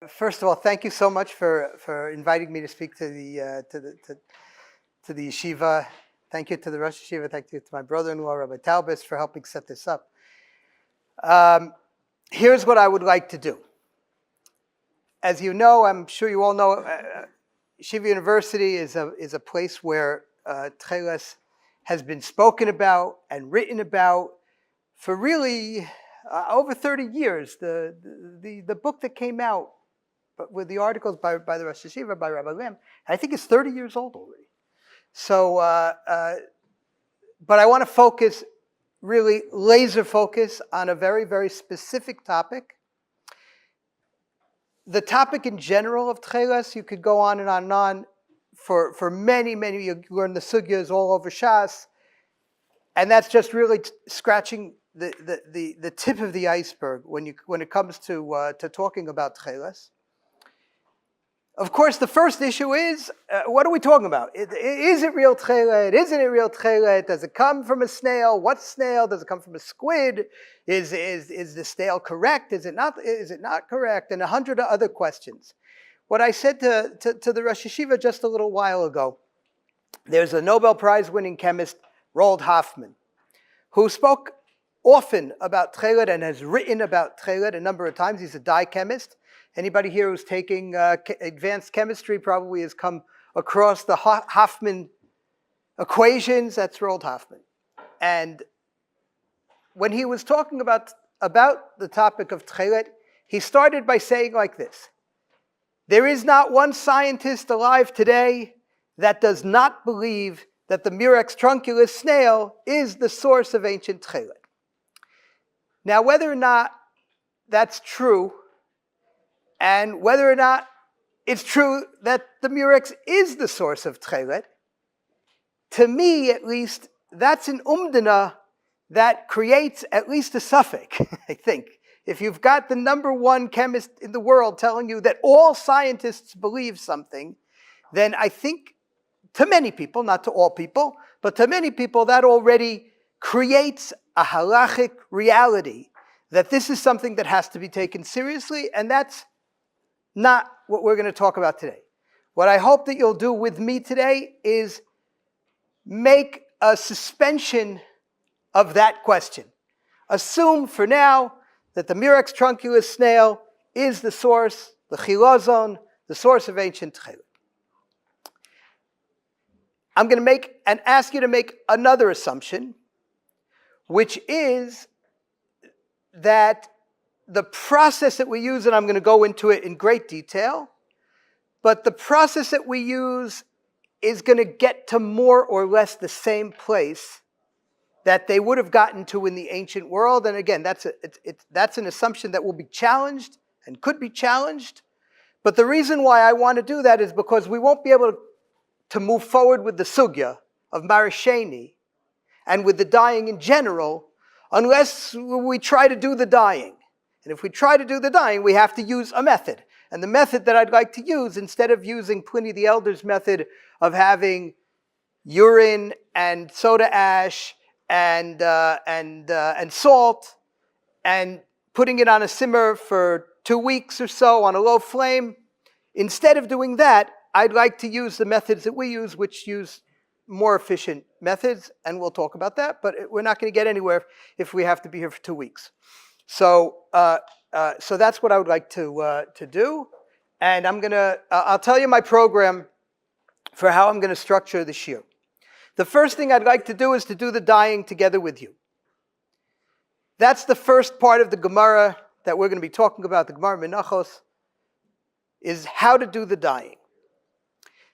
First of all, thank you so much for inviting me to speak to the Yeshiva. Thank you to the Rosh Yeshiva. Thank you to my brother-in-law, Rabbi Talbis, for helping set this up. Here's what I would like to do. As you know, I'm sure you all know, Yeshiva University is a place where Tekhelet has been spoken about and written about for really over 30 years. The book that came out with the articles by the Rosh Yeshiva, by Rabbi Lim, I think it's 30 years old already. So, but I want to focus, really laser focus on a very, very specific topic. The topic in general of Tekhelet, you could go on and on and on for many, you learn the sugyas all over Shas, and that's just really scratching the tip of the iceberg when it comes to talking about Tekhelet. Of course, the first issue is, what are we talking about? Is it real Tekhelet? Isn't it real Tekhelet? Does it come from a snail? What snail? Does it come from a squid? Is the snail correct? Is it not correct? And 100 other questions. What I said to the Rosh Yeshiva just a little while ago, there's a Nobel Prize winning chemist, Roald Hoffman, who spoke often about Tekhelet and has written about Tekhelet a number of times. He's a dye chemist. Anybody here who's taking advanced chemistry probably has come across the Hoffman equations. That's Roald Hoffman. And when he was talking about the topic of Tekhelet, he started by saying like this: there is not one scientist alive today that does not believe that the Murex trunculus snail is the source of ancient Tekhelet. Now, whether or not that's true, and whether or not it's true that the Murex is the source of Tekhelet, to me at least, that's an umdana that creates at least a suffix, I think. If you've got the number one chemist in the world telling you that all scientists believe something, then I think to many people, not to all people, but to many people, that already creates a halachic reality that this is something that has to be taken seriously, and that's not what we're going to talk about today. What I hope that you'll do with me today is make a suspension of that question. Assume for now that the Murex trunculus snail is the source, the chilazon, the source of ancient Tekhelet. I'm going to ask you to make another assumption, which is that the process that we use, and I'm going to go into it in great detail, but the process that we use is going to get to more or less the same place that they would have gotten to in the ancient world. And again, that's an assumption that will be challenged and could be challenged. But the reason why I want to do that is because we won't be able to move forward with the sugya of Marasheni and with the dyeing in general unless we try to do the dyeing. And if we try to do the dyeing, we have to use a method. And the method that I'd like to use, instead of using Pliny the Elder's method of having urine and soda ash and salt and putting it on a simmer for 2 weeks or so on a low flame, instead of doing that, I'd like to use the methods that we use, which use more efficient methods, and we'll talk about that, but we're not going to get anywhere if we have to be here for 2 weeks. So that's what I would like to do, and I'll tell you my program for how I'm going to structure the shiur. The first thing I'd like to do is to do the dyeing together with you. That's the first part of the Gemara that we're going to be talking about, the Gemara Menachos, is how to do the dyeing.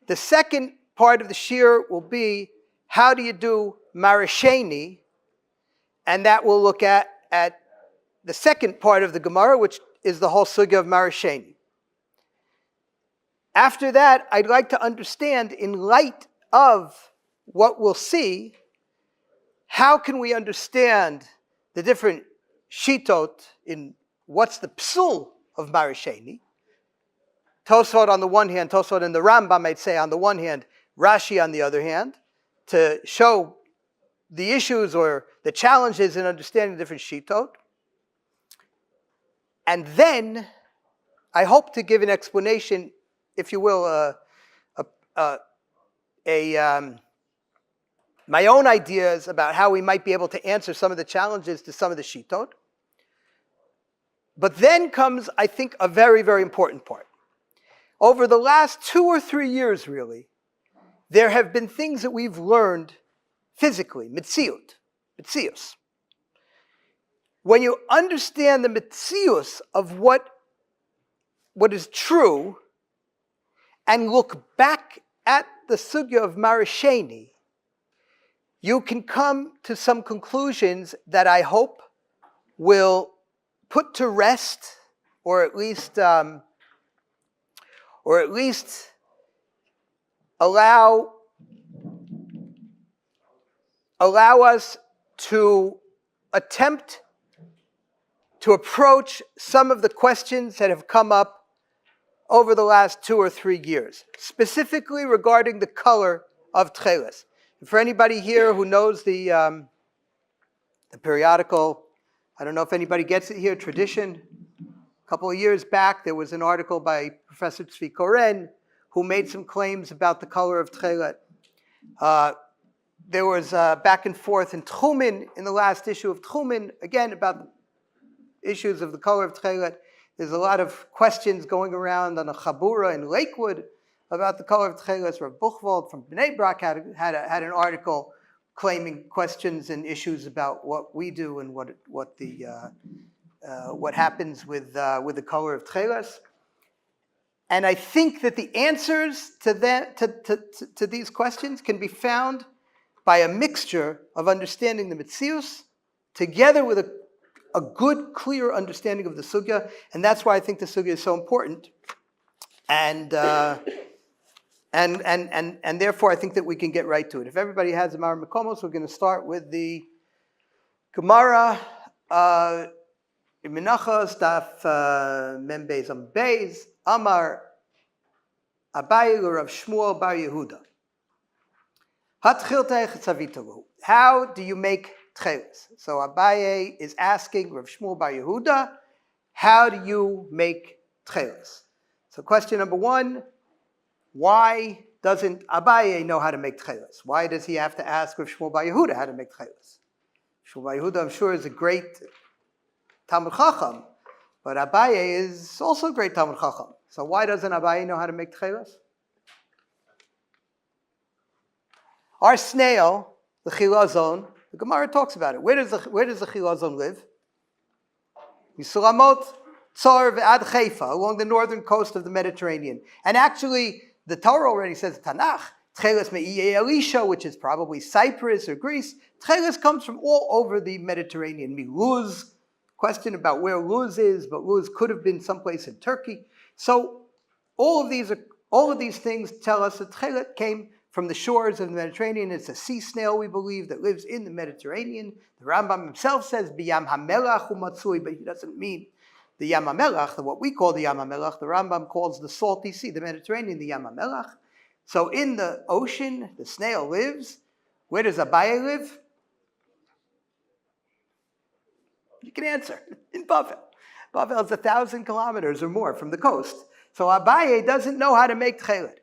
The second part of the shiur will be how do you do Marasheni, and that we'll look at the second part of the Gemara, which is the whole sugya of Marasheni. After that, I'd like to understand, in light of what we'll see, how can we understand the different shitot in what's the psul of Marasheni. Tosfot on the one hand, Tosfot and the Rambam might say on the one hand, Rashi on the other hand, to show the issues or the challenges in understanding different shitot. And then I hope to give an explanation, if you will, my own ideas about how we might be able to answer some of the challenges to some of the shitot. But then comes, I think, a very, very important part. Over the last 2 or 3 years, really, there have been things that we've learned physically, mitzius. When you understand the mitzius of what is true and look back at the sugya of Marasheni, you can come to some conclusions that I hope will put to rest, or at least allow us to attempt to approach some of the questions that have come up over the last 2 or 3 years, specifically regarding the color of Tekhelet. For anybody here who knows the periodical, I don't know if anybody gets it here, Tradition. A couple of years back, there was an article by Professor Tzvi Koren who made some claims about the color of Tekhelet. There was back and forth in Tchumen, in the last issue of Tchumen, again about issues of the color of Tekhelet. There's a lot of questions going around on a Chabura in Lakewood about the color of Tekhelet. Rav Buchwald from Bnei Brak had an article claiming questions and issues about what we do and what happens with the color of Tekhelet. And I think that the answers to these questions can be found by a mixture of understanding the mitzius together with a good, clear understanding of the sugya, and that's why I think the sugya is so important. And therefore, I think that we can get right to it. If everybody has a Mara Mekomos, we're going to start with the Gemara, Menachos, Daf Membeis Ambeis, Amar Abaye Rav Shmuel Bar Yehuda. How do you make Tekhelet? So Abaye is asking Rav Shmuel Bar Yehuda, how do you make Tekhelet? So question number 1, why doesn't Abaye know how to make Tekhelet? Why does he have to ask Rav Shmuel Bar Yehuda how to make Tekhelet? Shmuel Bar Yehuda, I'm sure, is a great Talmud Chacham, but Abaye is also a great Talmud Chacham. So why doesn't Abaye know how to make Tekhelet? Our snail, the chilazon, the Gemara talks about it. Where does the chilazon live? Yisulamot Tzor ve'ad Haifa, along the northern coast of the Mediterranean. And actually, the Torah already says Tanakh, Tekhelet me'iyei Elisha, which is probably Cyprus or Greece. Tekhelet comes from all over the Mediterranean. Luz, question about where Luz is, but Luz could have been someplace in Turkey. So all of these things tell us that Tekhelet came from the shores of the Mediterranean. It's a sea snail, we believe, that lives in the Mediterranean. The Rambam himself says, B'yam hamelach umatzui, but he doesn't mean the Yam HaMelach, what we call the Yam HaMelach. The Rambam calls the salty sea, the Mediterranean, the Yam HaMelach. So in the ocean, the snail lives. Where does Abaye live? You can answer. In Bavel. Bavel is 1,000 kilometers or more from the coast. So Abaye doesn't know how to make Tekhelet.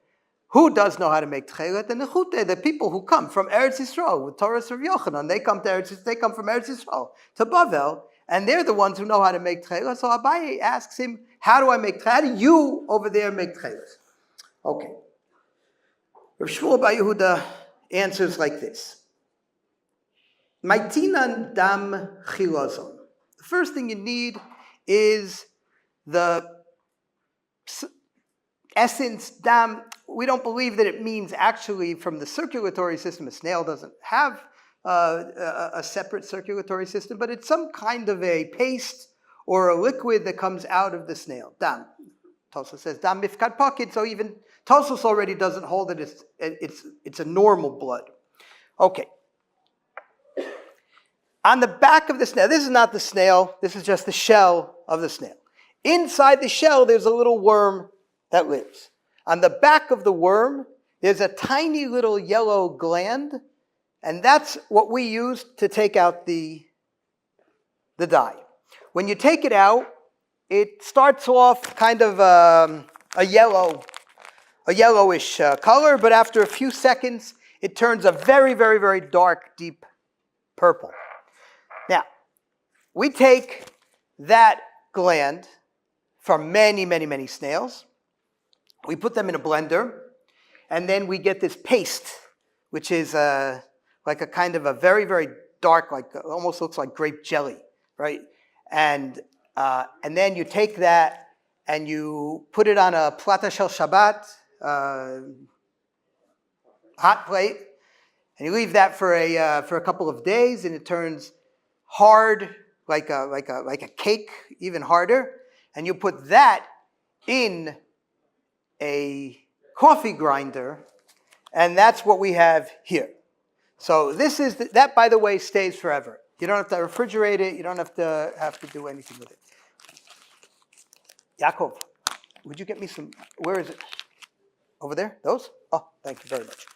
Who does know how to make Tekhelet? The Nechute, the people who come from Eretz Yisrael with Torah of Yochanan. They come from Eretz Yisrael to Bavel, and they're the ones who know how to make Tekhelet. So Abaye asks him, how do I make Tekhelet? How do you over there make Tekhelet? Okay. Rav Shmuel Bar Yehuda answers like this. Maitinan dam chilazon. The first thing you need is the essence, dam. We don't believe that it means actually from the circulatory system. A snail doesn't have a separate circulatory system, but it's some kind of a paste or a liquid that comes out of the snail. Dam. Tosfos says dam mifkad pocket, so even Tosfos already doesn't hold that it's a normal blood. Okay. On the back of the snail, this is not the snail, this is just the shell of the snail. Inside the shell, there's a little worm that lives. On the back of the worm, there's a tiny little yellow gland, and that's what we use to take out the dye. When you take it out, it starts off kind of a yellowish color, but after a few seconds, it turns a very, very, very dark, deep purple. Now, we take that gland from many, many, many snails. We put them in a blender, and then we get this paste, which is like a kind of a very, very dark, like almost looks like grape jelly, right? And then you take that and you put it on a plata shel Shabbat, hot plate, and you leave that for a couple of days, and it turns hard, like a cake, even harder. And you put that in a coffee grinder, and that's what we have here. So this is that, by the way, stays forever. You don't have to refrigerate it. You don't have to do anything with it. Yaakov, would you get me some? Where is it? Over there? Those? Oh, thank you very much.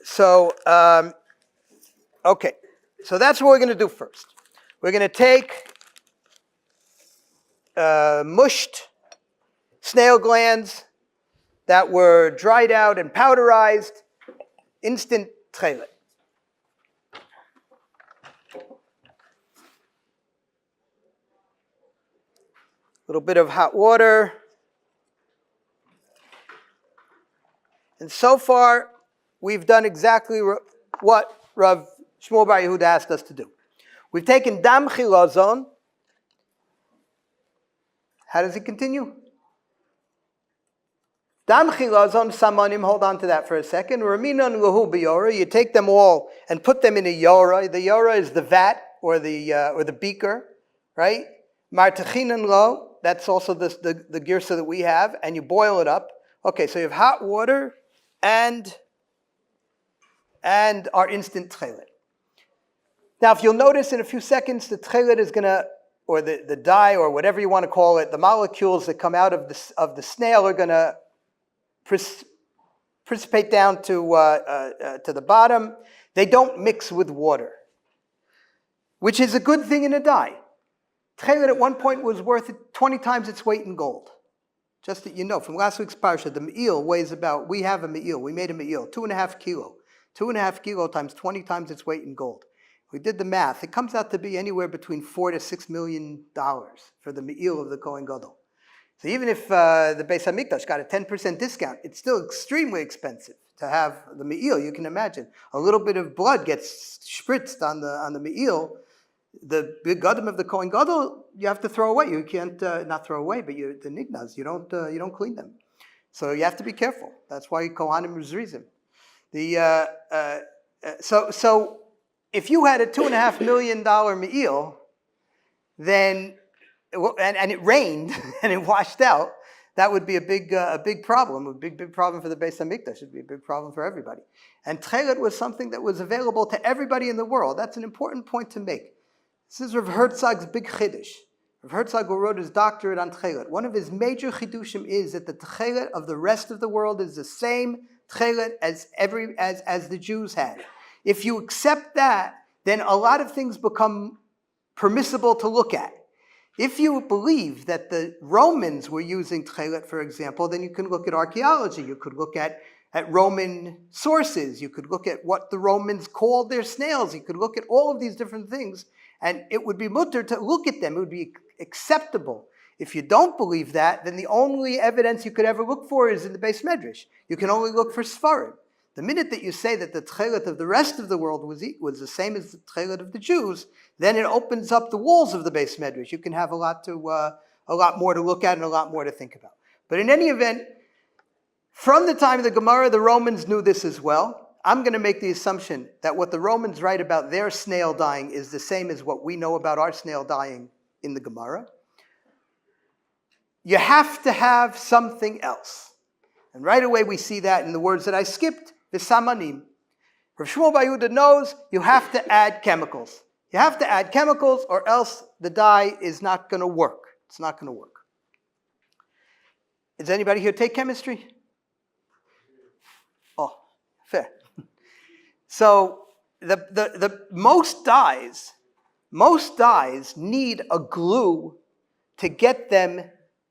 So, okay. So that's what we're going to do first. We're going to take mushed snail glands that were dried out and powderized, instant Tekhelet. A little bit of hot water. And so far, we've done exactly what Rav Shmuel Bar Yehuda asked us to do. We've taken dam chilazon. How does it continue? Dam chilazon samanim, hold on to that for a second. Raminon lahu biyora, you take them all and put them in a yora. The yora is the vat or the beaker, right? Martachinan lo, that's also the girsa that we have, and you boil it up. Okay, so you have hot water and our instant Tekhelet. Now, if you'll notice in a few seconds, the Tekhelet is going to, or the dye, or whatever you want to call it, the molecules that come out of the snail are going to precipitate down to the bottom. They don't mix with water, which is a good thing in a dye. Tekhelet at one point was worth 20 times its weight in gold. Just that you know, from last week's parsha, the me'il weighs about, we have a me'il, we made a me'il, 2.5 kilo. 2.5 kilo times 20 times its weight in gold. We did the math. It comes out to be anywhere between $4 to $6 million for the me'il of the Kohen Gadol. So even if the Beis HaMikdash got a 10% discount, it's still extremely expensive to have the me'il. You can imagine. A little bit of blood gets spritzed on the me'il. The big gadim of the Kohen Gadol, you have to throw away. You can't, not throw away, but the nignaz, you don't clean them. So you have to be careful. That's why Kohanim Rizrizim. So if you had a $2.5 million me'il, then and it rained and it washed out, that would be a big problem. A big problem for the Beis HaMikdash. It'd be a big problem for everybody. And Tekhelet was something that was available to everybody in the world. That's an important point to make. This is Rav Herzog's big chiddush. Rav Herzog, who wrote his doctorate on Tekhelet, one of his major chidushim is that the Tekhelet of the rest of the world is the same Tekhelet as the Jews had. If you accept that, then a lot of things become permissible to look at. If you believe that the Romans were using Tekhelet, for example, then you can look at archaeology. You could look at Roman sources. You could look at what the Romans called their snails. You could look at all of these different things, and it would be mutter to look at them. It would be acceptable. If you don't believe that, then the only evidence you could ever look for is in the Beis Medrash. You can only look for Sfarim. The minute that you say that the Tekhelet of the rest of the world was the same as the Tekhelet of the Jews, then it opens up the walls of the Beis Medrash. You can have a lot more to look at and a lot more to think about. But in any event, from the time of the Gemara, the Romans knew this as well. I'm going to make the assumption that what the Romans write about their snail dyeing is the same as what we know about our snail dyeing in the Gemara. You have to have something else. And right away we see that in the words that I skipped, v'samanim. Rav Shmuel Bar Yehuda knows you have to add chemicals. You have to add chemicals or else the dye is not going to work. It's not going to work. Does anybody here take chemistry? Oh, fair. So the most dyes need a glue to get them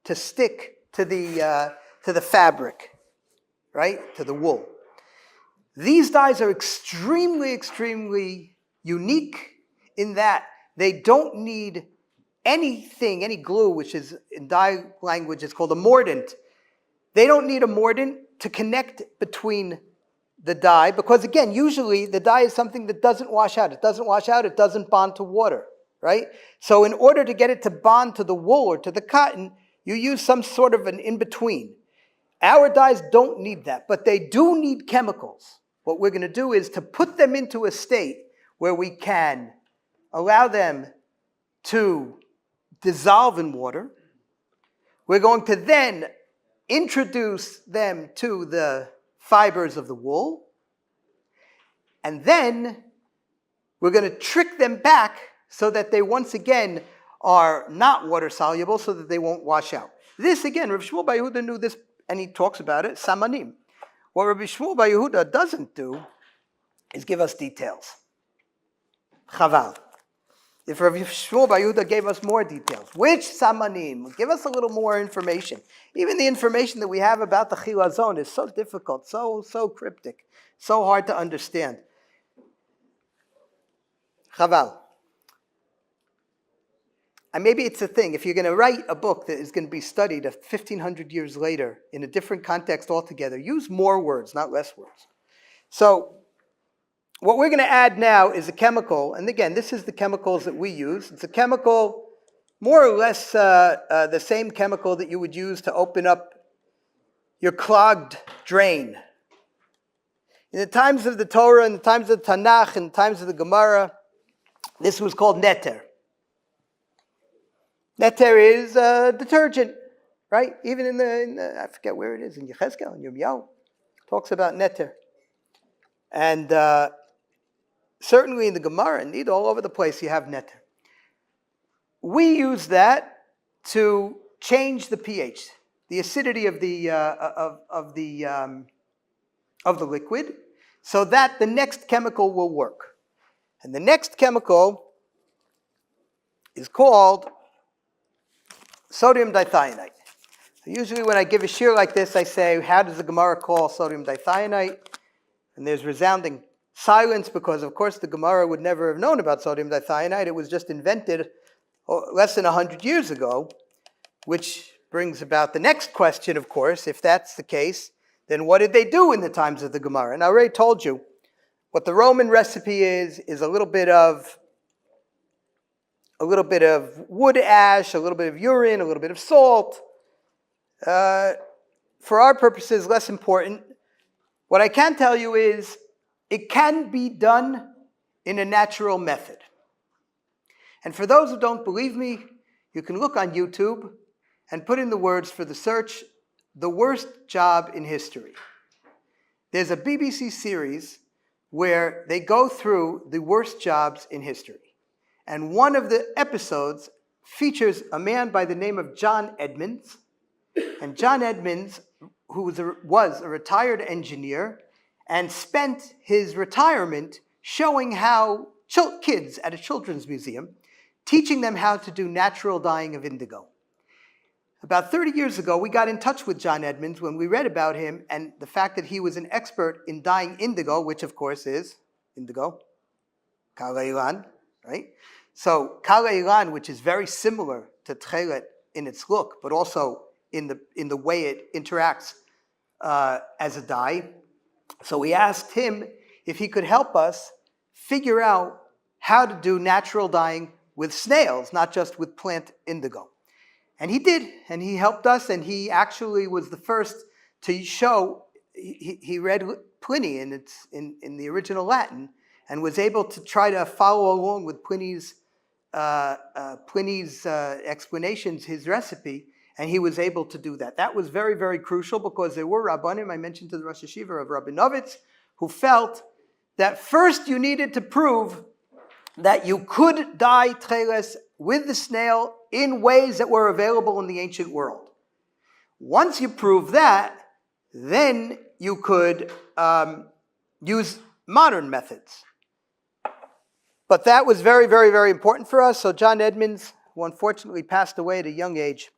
to stick to the fabric, right? To the wool. These dyes are extremely, extremely unique in that they don't need anything, any glue, which is in dye language, it's called a mordant. They don't need a mordant to connect between the dye, because again, usually the dye is something that doesn't wash out. It doesn't wash out, it doesn't bond to water, right? So in order to get it to bond to the wool or to the cotton, you use some sort of an in-between. Our dyes don't need that, but they do need chemicals. What we're going to do is to put them into a state where we can allow them to dissolve in water. We're going to then introduce them to the fibers of the wool, and then we're going to trick them back so that they once again are not water soluble, so that they won't wash out. This again, Rabbi Shmuel Bar Yehuda knew this, and he talks about it, samanim. What Rabbi Shmuel Bar Yehuda doesn't do is give us details. Chaval. If Rabbi Shmuel Bar Yehuda gave us more details, which samanim? Give us a little more information. Even the information that we have about the chilazon is so difficult, so cryptic, so hard to understand. Chaval. And maybe it's a thing, if you're going to write a book that is going to be studied 1,500 years later in a different context altogether, use more words, not less words. So, what we're going to add now is a chemical, and again, this is the chemicals that we use. It's a chemical, more or less the same chemical that you would use to open up your clogged drain. In the times of the Torah, in the times of the Tanakh, in the times of the Gemara, this was called neter. Neter is detergent, right? Even in the I forget where it is, in Yechezkel, in Yirmiyahu, talks about neter. And certainly in the Gemara, indeed, all over the place you have neter. We use that to change the pH, the acidity of the liquid, so that the next chemical will work. And the next chemical is called sodium dithionite. So usually when I give a shiur like this, I say, how does the Gemara call sodium dithionite? And there's resounding silence, because of course the Gemara would never have known about sodium dithionite. It was just invented less than 100 years ago, which brings about the next question, of course. If that's the case, then what did they do in the times of the Gemara? And I already told you, what the Roman recipe is a little bit of wood ash, a little bit of urine, a little bit of salt. For our purposes, less important. What I can tell you is it can be done in a natural method. And for those who don't believe me, you can look on YouTube and put in the words for the search, the worst job in history. There's a BBC series where they go through the worst jobs in history. And one of the episodes features a man by the name of John Edmonds. And John Edmonds, who was a retired engineer, and spent his retirement showing how kids at a children's museum, teaching them how to do natural dyeing of indigo. About 30 years ago, we got in touch with John Edmonds when we read about him and the fact that he was an expert in dyeing indigo, which of course is indigo, Kollel, right? So Kollel, which is very similar to Tekhelet in its look, but also in the way it interacts as a dye. So we asked him if he could help us figure out how to do natural dyeing with snails, not just with plant indigo. And he did, and he helped us, and he actually was the first to show, he read Pliny in the original Latin, and was able to try to follow along with Pliny's explanations, his recipe, and he was able to do that. That was very, very crucial, because there were Rabbanim, I mentioned to the Rosh Yeshiva of Rabinovitz, who felt that first you needed to prove that you could dye Tekhelet with the snail in ways that were available in the ancient world. Once you prove that, then you could use modern methods. But that was very, very, very important for us. So John Edmonds who unfortunately passed away at a young age,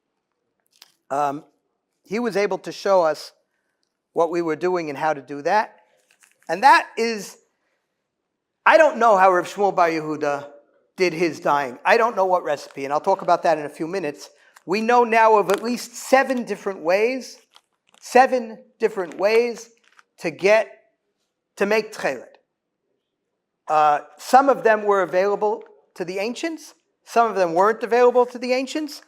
he was able to show us what we were doing and how to do that. And that is, I don't know how Rav Shmuel Bar Yehuda did his dyeing. I don't know what recipe, and I'll talk about that in a few minutes. We know now of at least 7 different ways to make Tekhelet. Some of them were available to the ancients, some of them weren't available to the ancients,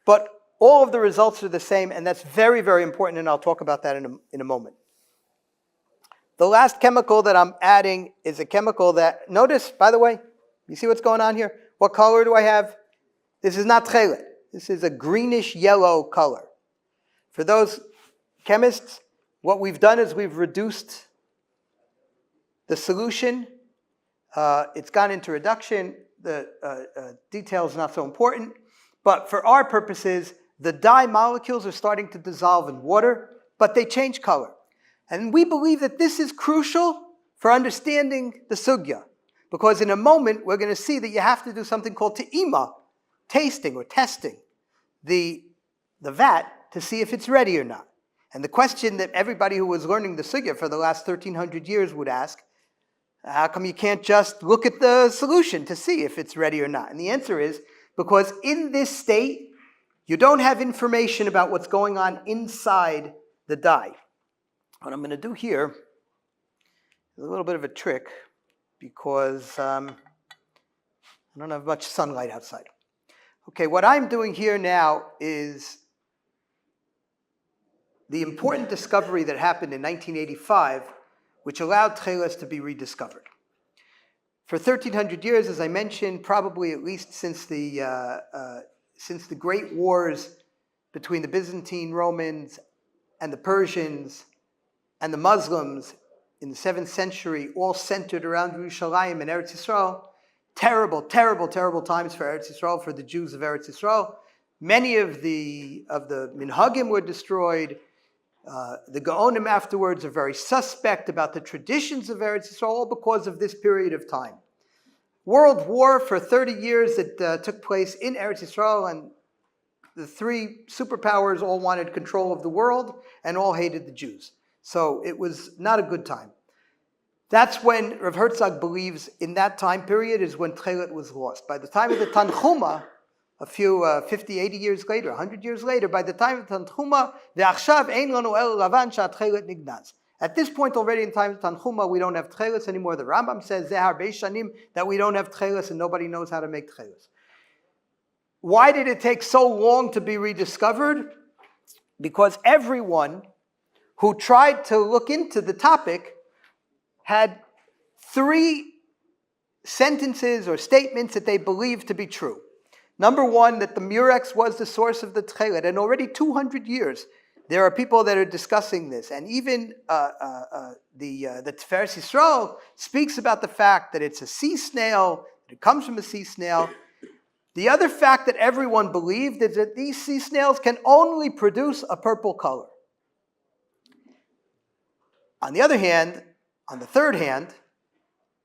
but all of the results are the same, and that's very, very important, and I'll talk about that in a moment. The last chemical that I'm adding is a chemical that, notice, by the way, you see what's going on here? What color do I have? This is not Tekhelet. This is a greenish yellow color. For those chemists, what we've done is we've reduced the solution. It's gone into reduction. The detail is not so important. But for our purposes, the dye molecules are starting to dissolve in water, but they change color. And we believe that this is crucial for understanding the sugya. Because in a moment, we're going to see that you have to do something called te'ima, tasting or testing the vat to see if it's ready or not. And the question that everybody who was learning the sugya for the last 1,300 years would ask, how come you can't just look at the solution to see if it's ready or not? And the answer is, because in this state, you don't have information about what's going on inside the dye. What I'm going to do here is a little bit of a trick, because I don't have much sunlight outside. Okay, what I'm doing here now is the important discovery that happened in 1985, which allowed Tekhelet to be rediscovered. For 1,300 years, as I mentioned, probably at least since the great wars between the Byzantine Romans and the Persians and the Muslims in the 7th century, all centered around Yerushalayim and Eretz Yisrael. Terrible, terrible, terrible times for Eretz Yisrael, for the Jews of Eretz Yisrael. Many of the minhagim were destroyed. The Gaonim afterwards are very suspect about the traditions of Eretz Yisrael, all because of this period of time. World War for 30 years that took place in Eretz Yisrael, and the 3 superpowers all wanted control of the world and all hated the Jews. So it was not a good time. That's when Rav Herzog believes in that time period is when Tekhelet was lost. By the time of the Tanchuma, a few 50, 80 years later, 100 years later, by the time of the Tanchuma, ve'achshav ein lanu el lavan she'Tekhelet nignaz. At this point already in time of Tanchuma, we don't have Tekhelet anymore. The Rambam says zehar beishanim that we don't have Tekhelet and nobody knows how to make Tekhelet. Why did it take so long to be rediscovered? Because everyone who tried to look into the topic had 3 sentences or statements that they believed to be true. Number 1, that the Murex was the source of the Tekhelet, and already 200 years there are people that are discussing this, and even the Tiferes Yisrael speaks about the fact that it's a sea snail, that it comes from a sea snail. The other fact that everyone believed is that these sea snails can only produce a purple color. On the other hand, on the third hand,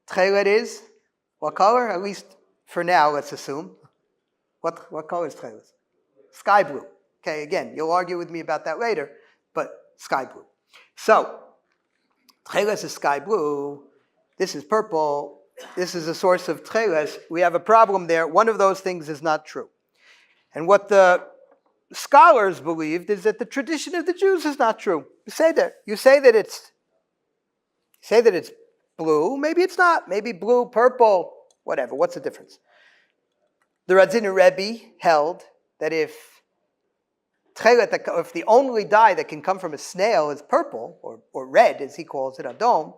Tekhelet is what color? At least for now, let's assume. What color is Tekhelet? Sky blue. Okay, again, you'll argue with me about that later, but sky blue. So, Tekhelet is sky blue. This is purple. This is a source of Tekhelet. We have a problem there. One of those things is not true. And what the scholars believed is that the tradition of the Jews is not true. You say that it's blue. Maybe it's not. Maybe blue, purple, whatever. What's the difference? The Radziner Rebbe held that if the only dye that can come from a snail is purple, or red, as he calls it, adom,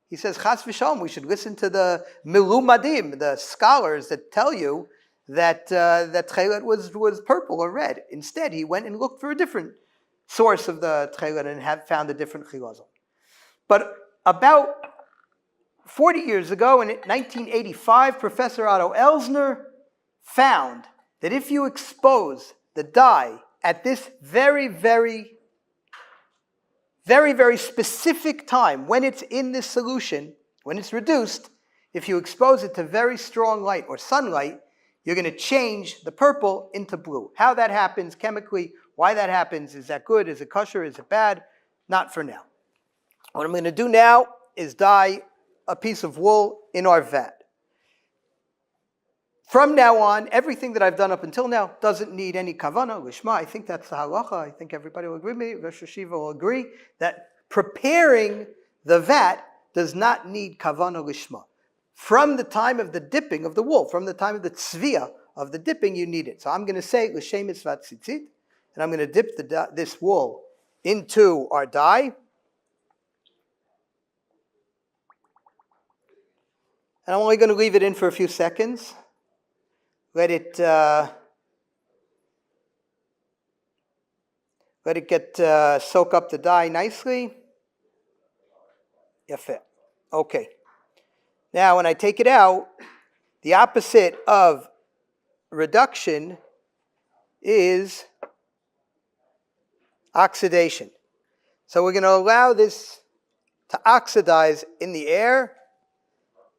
he says, Chas v'shalom, we should listen to the milumadim, the scholars that tell you that Tekhelet was purple or red. Instead, he went and looked for a different source of the Tekhelet and found a different chilazon. But about 40 years ago, in 1985, Professor Otto Elsner found that if you expose the dye at this very, very, very, very specific time, when it's in this solution, when it's reduced, if you expose it to very strong light or sunlight, you're going to change the purple into blue. How that happens chemically, why that happens, is that good, is it kosher, is it bad? Not for now. What I'm going to do now is dye a piece of wool in our vat. From now on, everything that I've done up until now doesn't need any kavana, lishma. I think that's the halacha. I think everybody will agree with me. Rosh Yeshiva will agree that preparing the vat does not need kavana lishma. From the time of the dipping of the wool, from the time of the tzviya of the dipping, you need it. So I'm going to say l'shem mitzvat tzitzit, and I'm going to dip this wool into our dye. And I'm only going to leave it in for a few seconds. Let it soak up the dye nicely. Yafeh. Okay. Now, when I take it out, the opposite of reduction is oxidation. So we're going to allow this to oxidize in the air.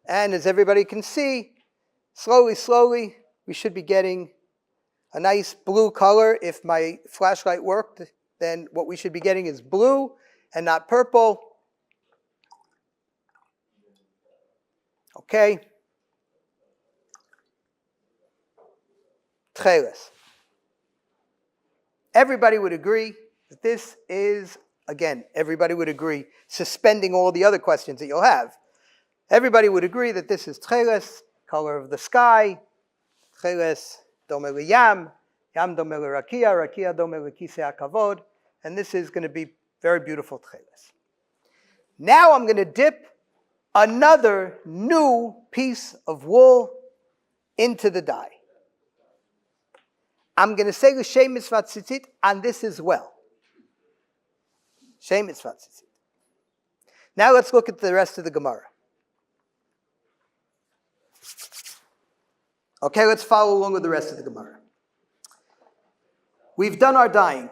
And as everybody can see, slowly, we should be getting a nice blue color. If my flashlight worked, then what we should be getting is blue and not purple. Okay. Tekhelet. Everybody would agree that this is, again, everybody would agree, suspending all the other questions that you'll have. Everybody would agree that this is Tekhelet, color of the sky. Tekhelet dome liyam, yam dome lirakia, rakia dome likisei hakavod, and this is going to be very beautiful Tekhelet. Now I'm going to dip another new piece of wool into the dye. I'm going to say l'shem mitzvat tzitzit on this as well. Shem mitzvat tzitzit. Now let's look at the rest of the Gemara. Okay, let's follow along with the rest of the Gemara. We've done our dyeing.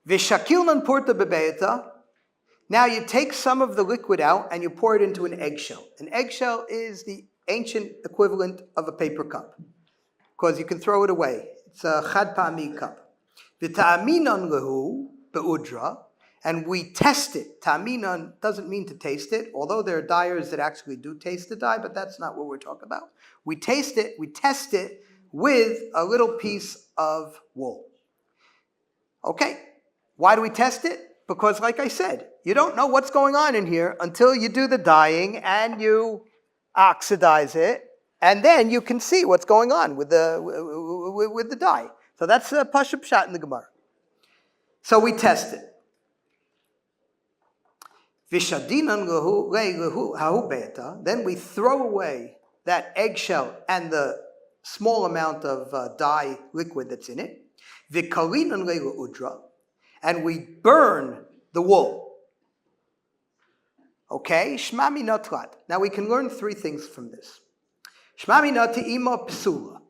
V'shakilnan porta bebeita. Now you take some of the liquid out and you pour it into an eggshell. An eggshell is the ancient equivalent of a paper cup, because you can throw it away. It's a chad pa'ami cup. V'ta'aminan lehu be'udra. And we test it. Ta'aminan doesn't mean to taste it, although there are dyers that actually do taste the dye, but that's not what we're talking about. We taste it, we test it with a little piece of wool. Okay, why do we test it? Because like I said, you don't know what's going on in here until you do the dyeing and you oxidize it, and then you can see what's going on with the dye. So that's a pashup shot in the Gemara. So we test it. Then we throw away that eggshell and the small amount of dye liquid that's in it. And we burn the wool. Okay, shmami notlat. Now we can learn three things from this. Shmami nati'ima psula.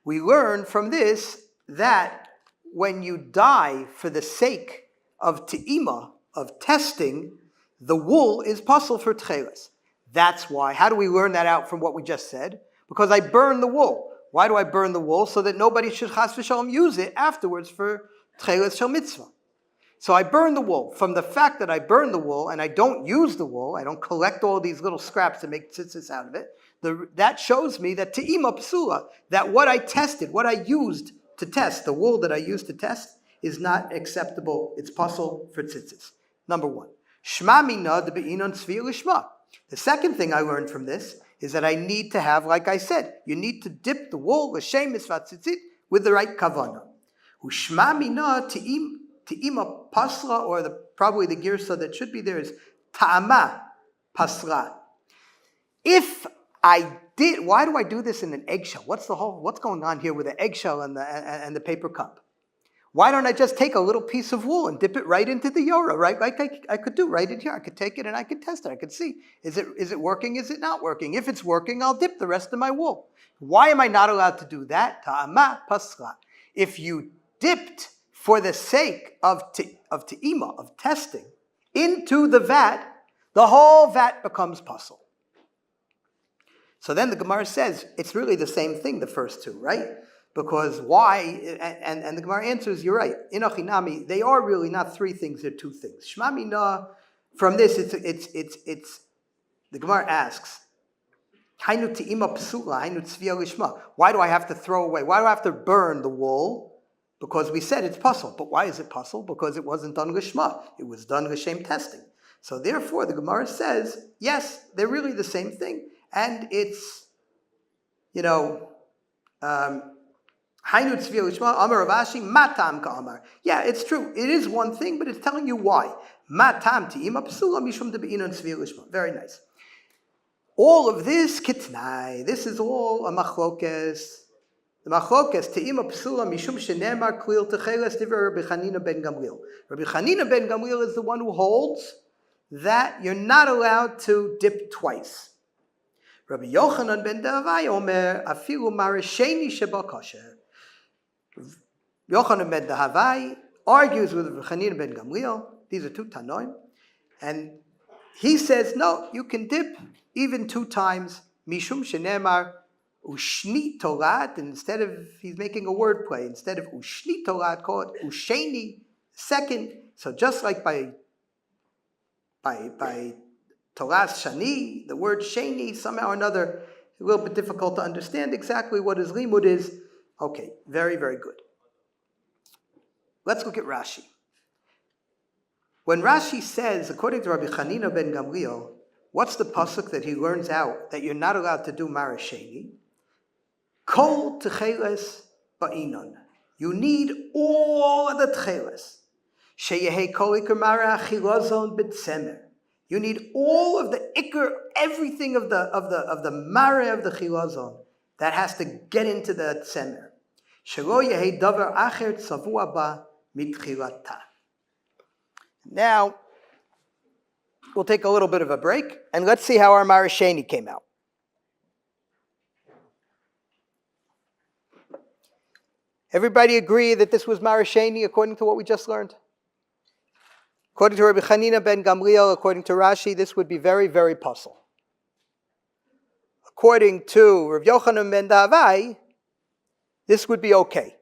We learn from this that when you dye for the sake of te'ima, of testing, the wool is pasul for Tekhelet. That's why. How do we learn that out from what we just said? Because I burn the wool. Why do I burn the wool? So that nobody should chas v'shalom use it afterwards for Tekhelet shel mitzvah. So I burn the wool. From the fact that I burn the wool and I don't use the wool, I don't collect all these little scraps and make tzitzis out of it, that shows me that te'ima psula, that what I tested, what I used to test, the wool that I used to test, is not acceptable. It's pasul for tzitzis. Number one. The second thing I learned from this is that I need to have, like I said, you need to dip the wool l'shem mitzvat tzitzit with the right kavana. Ushma mina te'ima pasla, or probably the girsa that should be there is ta'ama pasla. If I did, why do I do this in an eggshell? What's going on here with the eggshell and the paper cup? Why don't I just take a little piece of wool and dip it right into the yora, right? Like I could do right in here. I could take it and I could test it. I could see, is it working? Is it not working? If it's working, I'll dip the rest of my wool. Why am I not allowed to do that? Ta'ama pasla. If you dipped for the sake of te'ima, of testing, into the vat, the whole vat becomes pasul. So then the Gemara says, it's really the same thing, the first two, right? Because why? And the Gemara answers, you're right. Inochinami, they are really not three things, they're two things. Shema Mina, from this, it's the Gemara asks, why do I have to throw away? Why do I have to burn the wool? Because we said it's puzzle. But why is it puzzle? Because it wasn't done lishma. It was done l'shem testing. So therefore, the Gemara says, yes, they're really the same thing. And it's, yeah, it's true. It is one thing, but it's telling you why. Very nice. All of this kitnai. This is all a machlokes. The machlokes te'ima psula mishum shenemar klil Tekhelet divrei Rabbi Chanina ben Gamliel. Rabbi Chanina ben Gamliel is the one who holds that you're not allowed to dip twice. Rabbi Yochanan ben Davai omer afilu marasheni sheba kosher. Yochanan ben Davai argues with Rabbi Chanina ben Gamliel. These are two Tanoim, and he says no, you can dip even two times. Mishum shenemar ushni tolat. Instead of, he's making a word play. Instead of ushni tolat, call it usheni, second. So just like by tolas shani, the word sheni, somehow or another, a little bit difficult to understand exactly what his limud is. Okay, very, very good. Let's look at Rashi. When Rashi says, according to Rabbi Chanina ben Gamliel, what's the pasuk that he learns out that you're not allowed to do marasheni? Kol Tekhelet ba'inon. You need all of the Tekhelet. Sheyehe kol ikar mara achilazon b'tzemer. You need all of the ikar, everything of the mara of the chilazon that has to get into the tzemer. Shelo yehe davar acher tzavua ba mitchilata. Now, we'll take a little bit of a break, and let's see how our marasheni came out. Everybody agree that this was marasheni according to what we just learned? According to Rabbi Chanina ben Gamliel, according to Rashi, this would be very, very puzzle. According to Rabbi Yochanan ben Davai, this would be okay.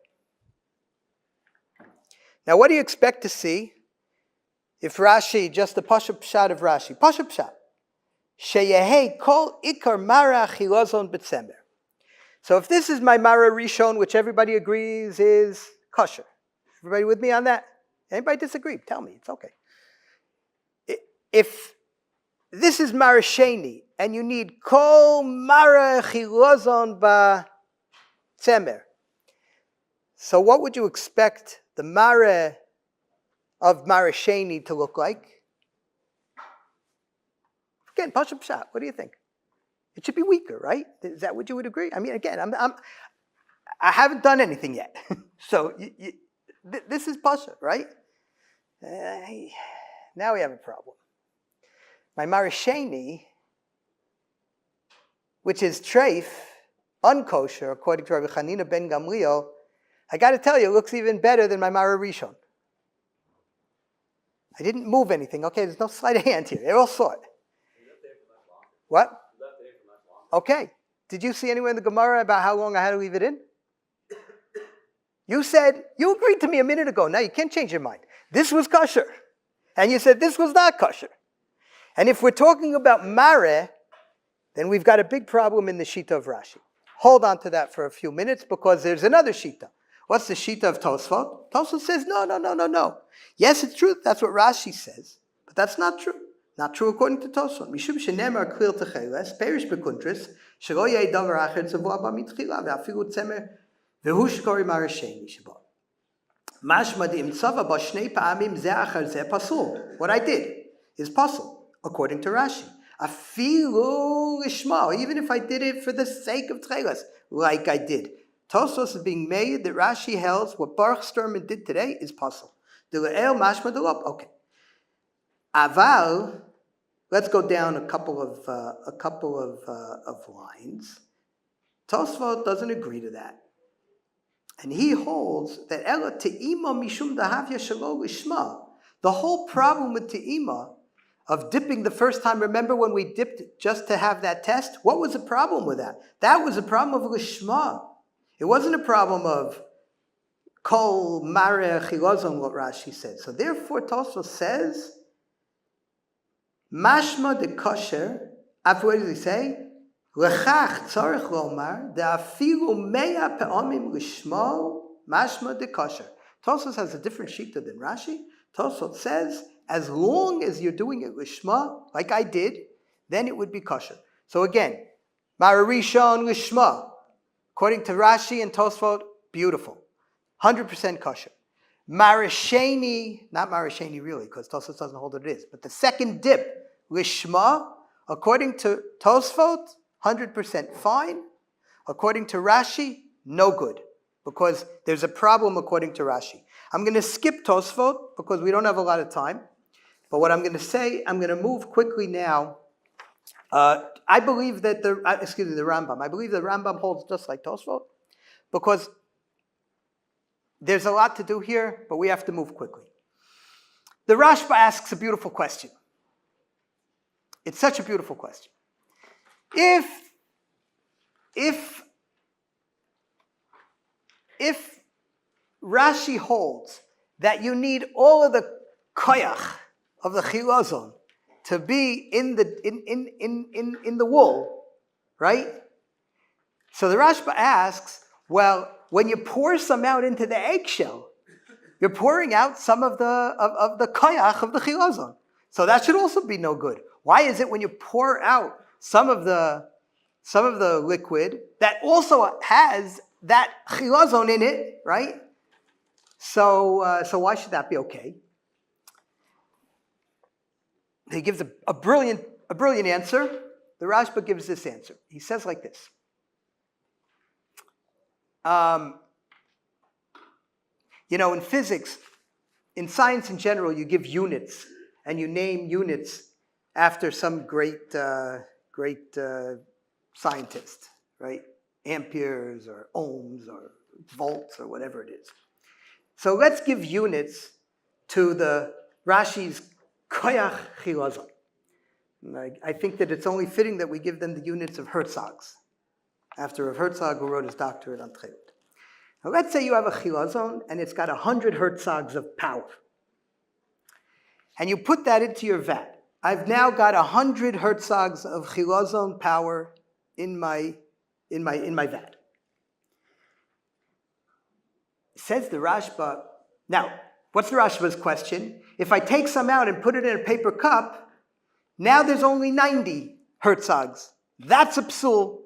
Now, what do you expect to see if Rashi, just the Pashup Pshat of Rashi, Pashup Pshat, Sheyehei kol ikar mara achilazon b'tzemer. So if this is my Mara Rishon, which everybody agrees is kosher, everybody with me on that? Anybody disagree? Tell me, it's okay. If this is Mara Sheni, and you need kol Mara achilazon b'tzemer, so what would you expect the Mara of Mara Sheni to look like? Again, Pashup Pshat, what do you think? It should be weaker, right? Is that what you would agree? I mean, again, I haven't done anything yet. So this is Pasha, right? Now we have a problem. My marasheni, which is treif, unkosher, according to Rabbi Chanina ben Gamliel, I got to tell you, it looks even better than my Mara Rishon. I didn't move anything. Okay, there's no sleight of hand here. They all saw it. What? Okay. Did you see anywhere in the Gemara about how long I had to leave it in? You said, you agreed to me a minute ago. Now you can't change your mind. This was kosher. And you said this was not kosher. And if we're talking about Mare, then we've got a big problem in the Shita of Rashi. Hold on to that for a few minutes because there's another Shita. What's the Shita of Tosfot? Tosfot says, no. Yes, it's true. That's what Rashi says. But that's not true. Not true according to Tosfot. Mishum shenemar klil Tekhelet, perish bekuntris, shelo yeh davar acher tzavua ba mitchila, ve'afilu tzemer, ve'hu shkori marasheni sheba. Mashma de'imtzava ba shnei pa'amim ze achar ze pasul. What I did is pasul, according to Rashi. Afilu lishma, even if I did it for the sake of Tekhelet, like I did. Tosfos is being made that Rashi held what Baruch Sterman did today is pasul. De'le'el mashma de'lop. Okay. Aval, let's go down a couple of lines. Tosfot doesn't agree to that, and he holds that ela te'ima mishum dahavya shelo lishma. The whole problem with te'ima, of dipping the first time. Remember when we dipped just to have that test? What was the problem with that? That was a problem of lishma. It wasn't a problem of kol mare chilazon, what Rashi said. So therefore Tosfos says, mashma de kosher, after what does he say? Lechach tzarech lomar, de afilu mea pe'omim lishmo, mashma de kosher. Tosfos has a different shita than Rashi. Tosfos says, as long as you're doing it lishma, like I did, then it would be kosher. So again, Mararishon lishma, according to Rashi and Tosfot, beautiful, 100% kosher. Marasheni, not Marasheni really, because Tosfot doesn't hold it is, but the second dip lishma, according to Tosfot, 100% fine. According to Rashi, no good, because there's a problem according to Rashi. I'm going to skip Tosfot because we don't have a lot of time. But what I'm going to say, I'm going to move quickly now. I believe that the Rambam. I believe the Rambam holds just like Tosfot, because there's a lot to do here, but we have to move quickly. The Rashba asks a beautiful question. It's such a beautiful question. If Rashi holds that you need all of the koyach of the chilazon to be in the wool, right? So the Rashba asks, well, when you pour some out into the eggshell, you're pouring out some of the koyach of the chilazon. So that should also be no good. Why is it when you pour out some of the liquid that also has that chilazon in it, right? So why should that be okay? He gives a brilliant answer. The Rashba gives this answer. He says like this. In physics, in science in general, you give units, and you name units after some great scientist, right? Amperes or ohms or volts or whatever it is. So let's give units to the Rashi's koyach chilazon. I think that it's only fitting that we give them the units of Herzogs, after Rav Herzog, who wrote his doctorate on Tekhelet. Now let's say you have a chilazon and it's got 100 Herzogs of power. And you put that into your vat. I've now got 100 Herzogs of chilazon power in my vat. Says the Rashba. Now, what's the Rashba's question? If I take some out and put it in a paper cup, now there's only 90 Herzogs. That's a psul.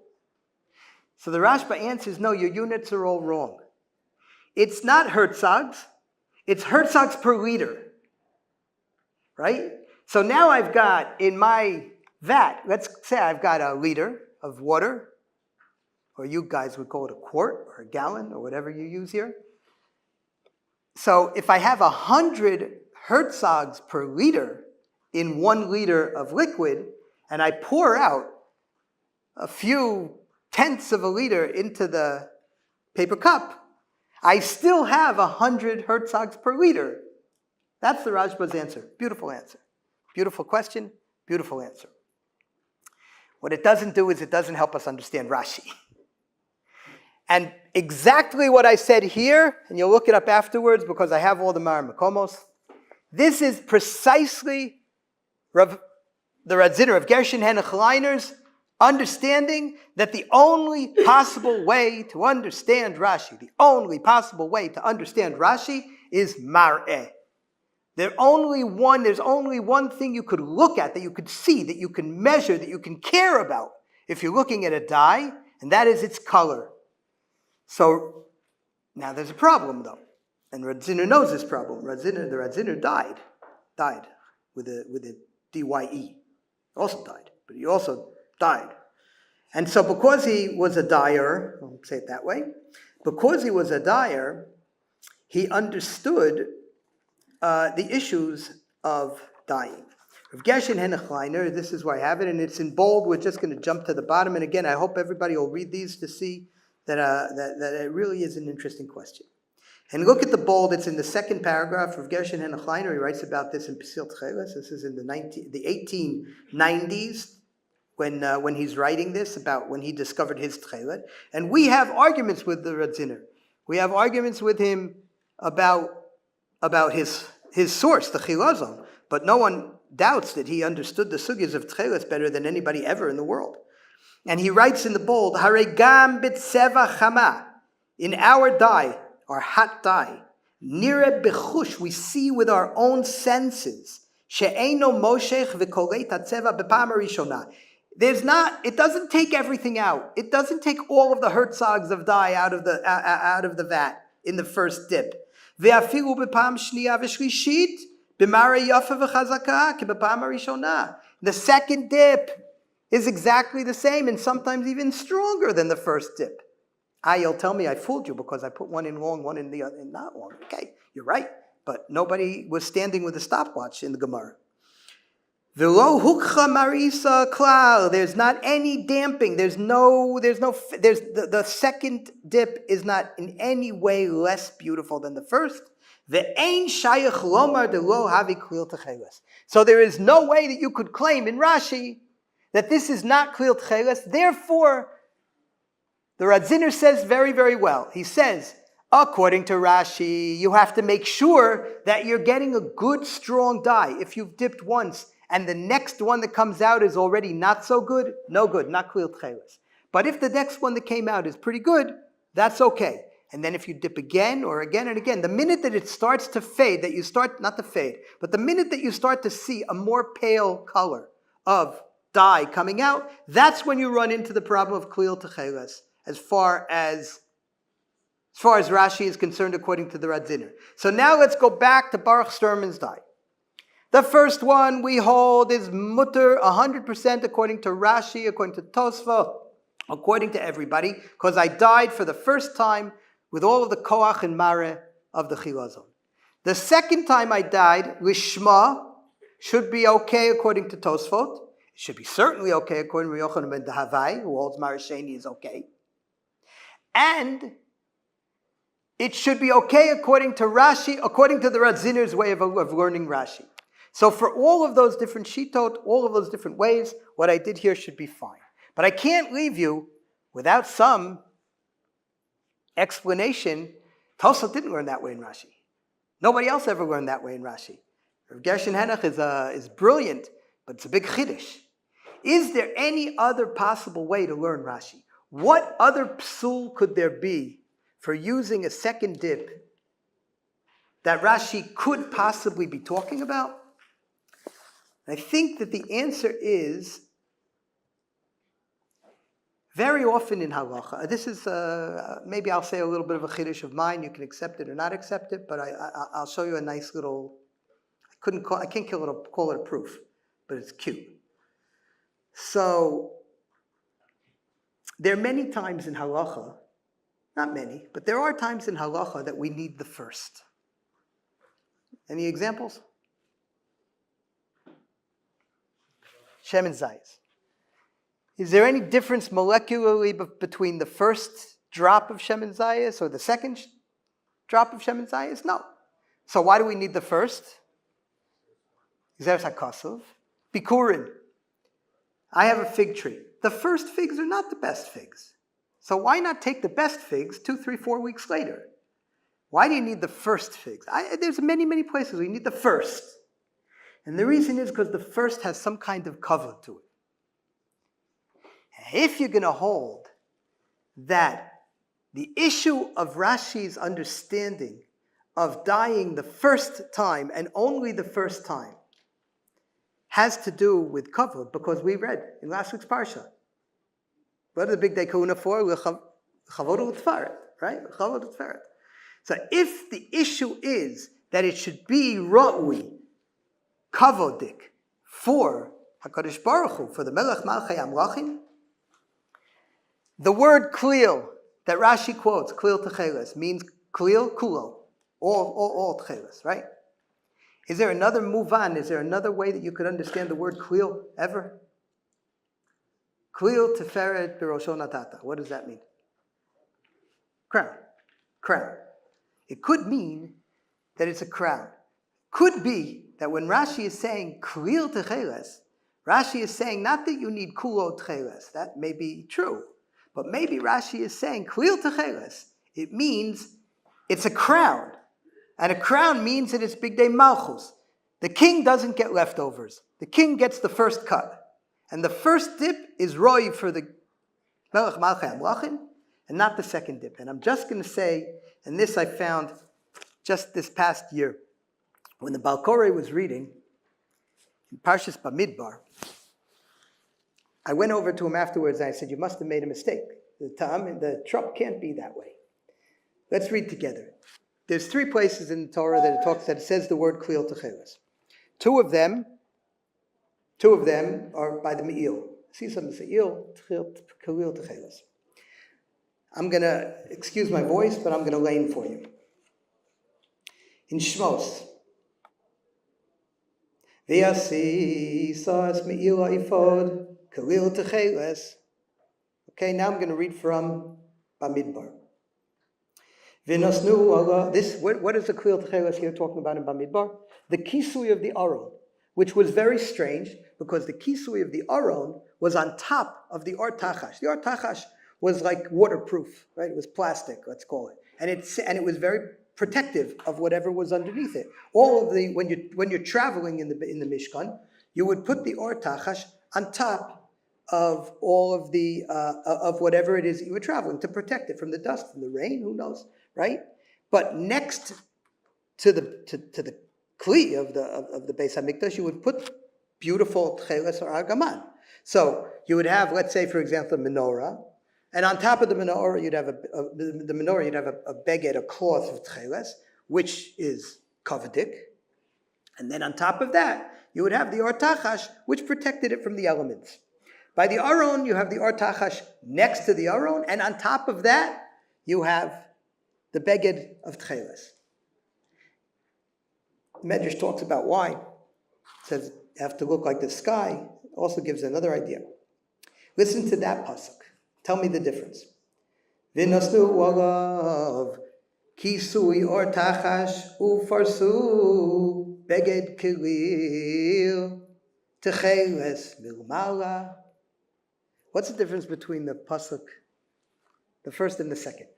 So the Rashba answers, no, your units are all wrong. It's not Herzogs, it's Herzogs per liter, right? So now I've got in my vat, let's say I've got a liter of water, or you guys would call it a quart or a gallon or whatever you use here. So if I have 100 Herzogs per liter in 1 liter of liquid, and I pour out a few tenths of a liter into the paper cup, I still have 100 Herzogs per liter. That's the Rashba's answer. Beautiful answer. Beautiful question, beautiful answer. What it doesn't do is it doesn't help us understand Rashi. And exactly what I said here, and you'll look it up afterwards because I have all the Mar Makomos, this is precisely the Radziner of Gershon Henoch Leiner's understanding that the only possible way to understand Rashi, is Mar'eh. There's only one thing you could look at, that you could see, that you can measure, that you can care about if you're looking at a dye, and that is its color. So now there's a problem though, and Radziner knows this problem. The Radziner died with a DYE. Also died, but he also died. And so because he was a dyer, I'll say it that way, because he was a dyer, he understood the issues of dyeing. Rav Gershon Henoch Leiner, this is where I have it, and it's in bold. We're just going to jump to the bottom. And again, I hope everybody will read these to see that it really is an interesting question. And look at the bold, it's in the second paragraph. Rav Gershon Henoch Leiner, he writes about this in Ptil Tekhelet. This is in the 1890s when he's writing this, about when he discovered his Tekhelet. And we have arguments with the Radziner. We have arguments with him about his source, the Chilazon. But no one doubts that he understood the sugyas of Tekhelet better than anybody ever in the world. And he writes in the bold, Haregam bitseva chama, in our dye, our hot dye, nire bechush, we see with our own senses, she'eino moshech v'kolei tatzeva b'pam harishona. It doesn't take everything out. It doesn't take all of the Herzogs of dye out of the vat in the first dip. Ve'afilu b'pam shniya v'shlishit, b'mara yafa v'chazaka, k'b'pam harishona. The second dip is exactly the same and sometimes even stronger than the first dip. You'll tell me I fooled you because I put one in long, one in the other, in not long. Okay, you're right. But nobody was standing with a stopwatch in the Gemara. V'lo hukcha marisa klal. There's not any damping. The second dip is not in any way less beautiful than the first. Ve'ein shayach lomar de lo havi klil techeles. So there is no way that you could claim in Rashi that this is not klil techeles. Therefore, the Radziner says very, very well. He says, according to Rashi, you have to make sure that you're getting a good, strong dye. If you've dipped once and the next one that comes out is already not so good, no good, not klil techeles. But if the next one that came out is pretty good, that's okay. And then if you dip again or again and again, the minute that it starts to fade, not to fade, but the minute that you start to see a more pale color of dye coming out, that's when you run into the problem of klil techeles. As far as Rashi is concerned, according to the Radziner. So now let's go back to Baruch Sterman's dye. The first one we hold is mutter 100% according to Rashi, according to Tosfa, according to everybody, because I died for the first time with all of the koach and mare of the chilazon. The second time I died, lishma, should be okay according to Tosfot. It should be certainly okay according to Yochanan ben Dahavai, who holds Mara Sheni is okay. And it should be okay according to Rashi, according to the Radziner's way of learning Rashi. So for all of those different shitot, all of those different ways, what I did here should be fine. But I can't leave you without some explanation. Tosfot didn't learn that way in Rashi. Nobody else ever learned that way in Rashi. Rav Gershon Henoch is brilliant, but it's a big chiddush. Is there any other possible way to learn Rashi? What other psul could there be for using a second dip that Rashi could possibly be talking about? I think that the answer is very often in halacha. This is maybe I'll say a little bit of a chiddush of mine. You can accept it or not accept it, but I'll show you a nice little. I can't call it a proof, but it's cute. So there are many times in halacha, not many, but there are times in halacha that we need the first. Any examples? Shemen Zayis. Is there any difference molecularly between the first drop of Shemen Zayis or the second drop of Shemen Zayis? No. So why do we need the first? There's HaKollel. Bikurin. I have a fig tree. The first figs are not the best figs. So why not take the best figs 2, 3, 4 weeks later? Why do you need the first figs? There's many, many places where you need the first. And the reason is because the first has some kind of cover to it. And if you're going to hold that the issue of Rashi's understanding of dying the first time and only the first time has to do with cover, because we read in last week's parsha, what are the big day kahuna for? Chavod u'tfaret, right? Chavod u'tfaret. So if the issue is that it should be ra'ui, kavodik, for HaKadosh Baruch Hu, for the Melech Malchei Amlachim, the word klil that Rashi quotes, klil techeles, means klil kulo, all techeles, right? Is there another muvan? Is there another way that you could understand the word klil ever? Klil teferet b'rosho natata. What does that mean? Crown. It could mean that it's a crown. Could be that when Rashi is saying Kollel Tekhelet, Rashi is saying not that you need Kulo Tekhelet. That may be true. But maybe Rashi is saying Kollel Tekhelet. It means it's a crown. And a crown means that it's Bigdei Malchus. The king doesn't get leftovers. The king gets the first cut. And the first dip is Roy for the Melech Malchei Amlachim, and not the second dip. And I'm just going to say, and this I found just this past year, when the Baal Koreh was reading in Parshas Bamidbar, I went over to him afterwards and I said, you must have made a mistake. The trup can't be that way. Let's read together. There's 3 places in the Torah that it says the word Kollel Tekhelet. Two of them are by the Me'il. See some Me'il, Kollel Tekhelet. I'm going to excuse my voice, but I'm going to lay in for you. In Shmos, V'yasisas Me'il ha'ifod Kollel Tekhelet. Okay, now I'm going to read from Bamidbar. V'nasnu Allah. What is the Kollel Tekhelet here talking about in Bamidbar? The kisui of the Aron, which was very strange because the kisui of the Aron was on top of the Or Tachash. The Or Tachash was like waterproof, right? It was plastic, let's call it, and it was very protective of whatever was underneath it. All of the when you're traveling in the Mishkan, you would put the Or Tachash on top of all of the of whatever it is that you were traveling to protect it from the dust, from the rain, who knows, right? But next to the Kli of the Beis HaMikdash, you would put beautiful Tcheles or Argaman. So you would have, let's say, for example, a menorah, and on top of the menorah, you'd have a beged, a cloth of Tcheles, which is kavadik, and then on top of that, you would have the Or Tachash, which protected it from the elements. By the Aron, you have the Or Tachash next to the Aron, and on top of that, you have the beged of Tcheles. Medrash talks about why. It says you have to look like the sky. Also gives another idea. Listen to that pasuk. Tell me the difference. V'nasnu alav kisui or tachash ufarsu beged Kollel Tekhelet milmala. What's the difference between the pasuk, the first and the second?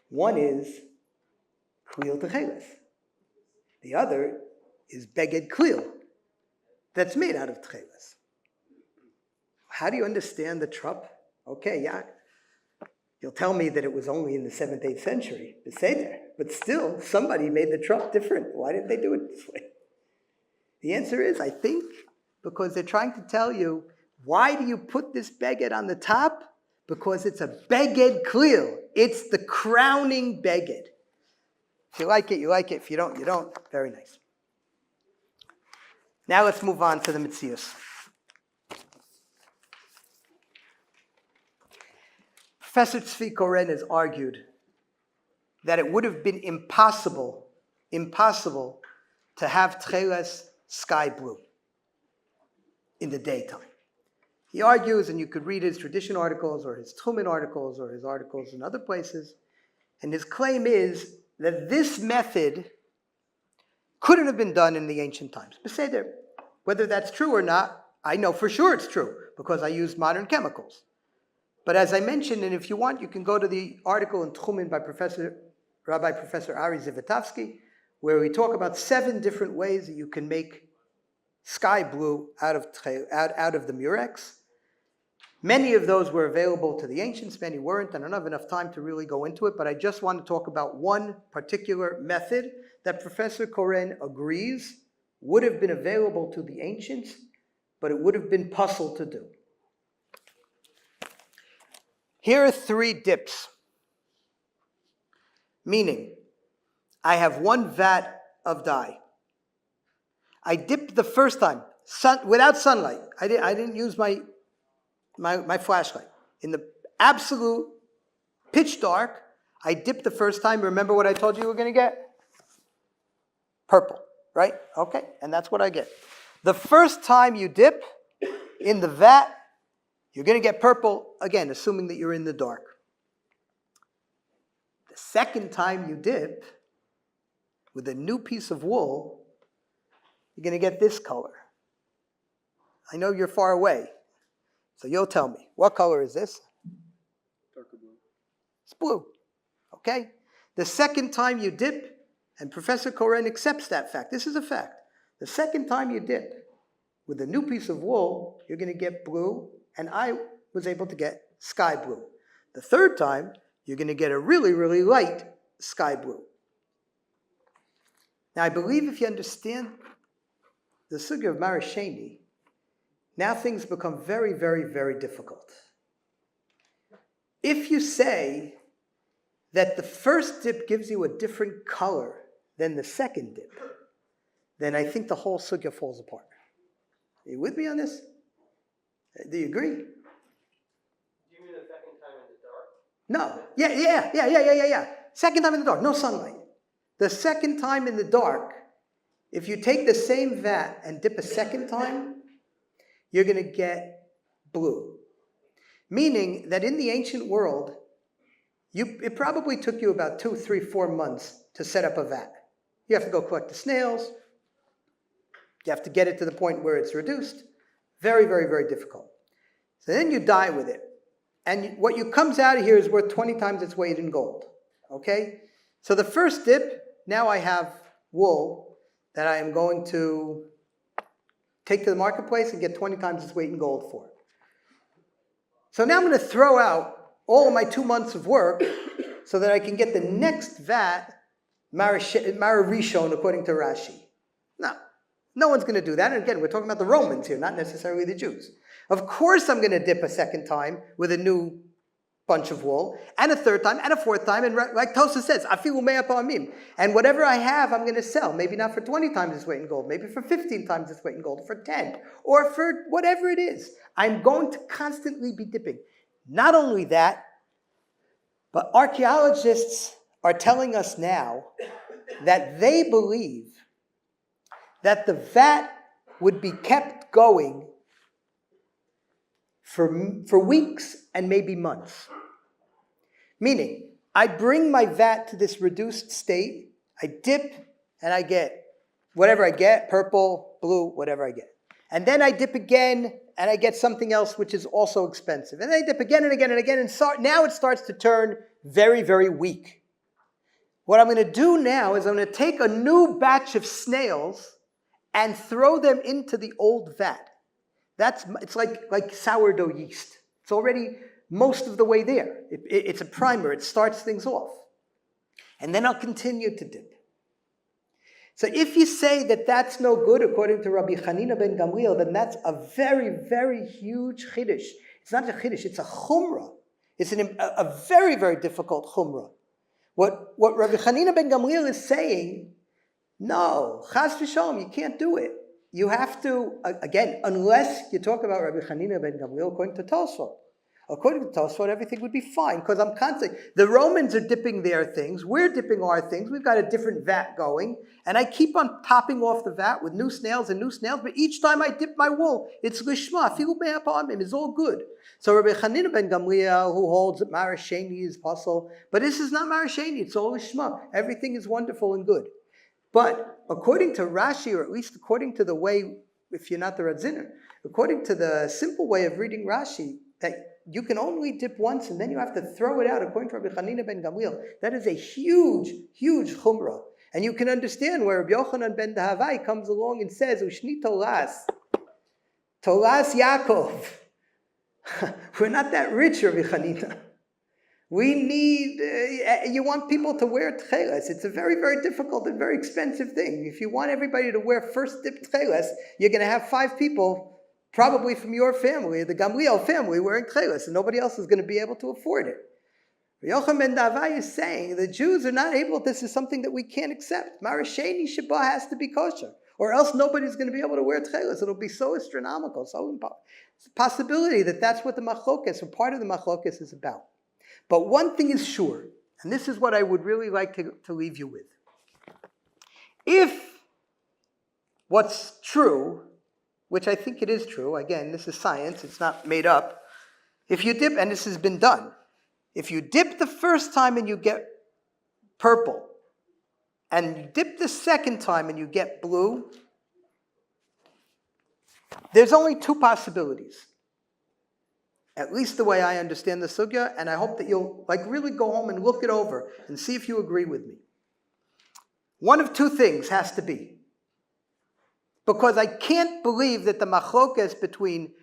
One is Kollel Tekhelet. The other is Beged Kollel, that's made out of Tcheles. How do you understand the trup? Okay, yeah. You'll tell me that it was only in the 7th, 8th century, the Seder, but still, somebody made the trup different. Why did they do it this way? The answer is, I think, because they're trying to tell you, why do you put this Beged on the top? Because it's a Beged Kollel. It's the crowning Beged. If you like it, you like it. If you don't, you don't. Very nice. Now let's move on to the Metzius. Professor Tzvi Koren has argued that it would have been impossible to have Tcheles sky blue in the daytime. He argues, and you could read his tradition articles or his Tchumen articles or his articles in other places, and his claim is that this method couldn't have been done in the ancient times. Beseder, whether that's true or not, I know for sure it's true because I use modern chemicals. But as I mentioned, and if you want, you can go to the article in Tchumen by Rabbi Professor Ari Zivotofsky, where we talk about 7 different ways that you can make sky blue out of the murex. Many of those were available to the ancients, many weren't, and I don't have enough time to really go into it, but I just want to talk about one particular method that Professor Koren agrees would have been available to the ancients, but it would have been puzzle to do. Here are 3 dips, meaning I have 1 vat of dye. I dipped the first time, without sunlight. I didn't use my flashlight. In the absolute pitch dark, I dipped the first time. Remember what I told you were going to get? Purple, right? Okay, and that's what I get. The first time you dip in the vat, you're going to get purple, again, assuming that you're in the dark. The second time you dip with a new piece of wool, you're going to get this color. I know you're far away, so you'll tell me. What color is this? Darker blue. It's blue. Okay? The second time you dip, and Professor Koren accepts that fact. This is a fact. The second time you dip with a new piece of wool, you're going to get blue, and I was able to get sky blue. The third time, you're going to get a really, really light sky blue. Now, I believe if you understand the sugya of Mara Sheni, now things become very, very, very difficult. If you say that the first dip gives you a different color than the second dip, then I think the whole sugya falls apart. Are you with me on this? Do you agree? Do you mean the second time in the dark? No. Yeah. Second time in the dark, no sunlight. The second time in the dark, if you take the same vat and dip a second time, you're going to get blue. Meaning that in the ancient world, it probably took you about 2, 3, 4 months to set up a vat. You have to go collect the snails. You have to get it to the point where it's reduced. Very, very, very difficult. So then you dye with it. And what comes out of here is worth 20 times its weight in gold. Okay? So the first dip, now I have wool that I am going to take to the marketplace and get 20 times its weight in gold for. So now I'm going to throw out all of my 2 months of work so that I can get the next vat, Mara Rishon, according to Rashi. No one's going to do that. And again, we're talking about the Romans here, not necessarily the Jews. Of course I'm going to dip a second time with a new bunch of wool, and a third time, and a fourth time, and like Tosa says, afilu mea pa'amim. And whatever I have, I'm going to sell. Maybe not for 20 times its weight in gold, maybe for 15 times its weight in gold, for 10, or for whatever it is. I'm going to constantly be dipping. Not only that, but archaeologists are telling us now that they believe that the vat would be kept going for weeks and maybe months. Meaning, I bring my vat to this reduced state, I dip, and I get whatever I get, purple, blue, whatever I get. And then I dip again, and I get something else which is also expensive. And then I dip again and again and again, and now it starts to turn very, very weak. What I'm going to do now is I'm going to take a new batch of snails and throw them into the old vat. It's like sourdough yeast. It's already most of the way there. It's a primer. It starts things off. And then I'll continue to dip. So if you say that that's no good, according to Rabbi Chanina ben Gamliel, then that's a very, very huge chiddush. It's not a chiddush, it's a chumrah. It's a very, very difficult chumrah. What Rabbi Chanina ben Gamliel is saying, no, chas v'shalom, you can't do it. You have to, again, unless you talk about Rabbi Chanina ben Gamliel according to Tosfot. According to Tosfot, everything would be fine, because I'm constantly, the Romans are dipping their things, we're dipping our things, we've got a different vat going, and I keep on topping off the vat with new snails, but each time I dip my wool, it's lishma, afilu mea pa'amim, it's all good. So Rabbi Chanina ben Gamliel, who holds that Mara Sheni is possible, but this is not Mara Sheni, it's all lishma, everything is wonderful and good. But according to Rashi, or at least according to the way, if you're not the Radziner, according to the simple way of reading Rashi, that you can only dip once and then you have to throw it out, according to Rabbi Chanina ben Gamliel, that is a huge, huge chumrah. And you can understand where Rabbi Yochanan ben Dahavai comes along and says, Ushni tolas Yaakov. We're not that rich, Rabbi Chanina. We need, you want people to wear Tekhelet. It's a very, very difficult and very expensive thing. If you want everybody to wear first dip Tekhelet, you're going to have 5 people, probably from your family, the Gamliel family, wearing Tekhelet, and nobody else is going to be able to afford it. Yochanan ben Davai is saying the Jews are not able, this is something that we can't accept. Mara Sheni Shabbat has to be kosher, or else nobody's going to be able to wear Tekhelet. It'll be so astronomical, so impossible. It's a possibility that that's what the machlokes, or part of the machlokes, is about. But one thing is sure, and this is what I would really like to leave you with. If what's true, which I think it is true, again, this is science, it's not made up, if you dip, and this has been done, if you dip the first time and you get purple, and you dip the second time and you get blue, there's only two possibilities. At least the way I understand the sugya, and I hope that you'll really go home and look it over and see if you agree with me. One of two things has to be. Because I can't believe that the machlokes between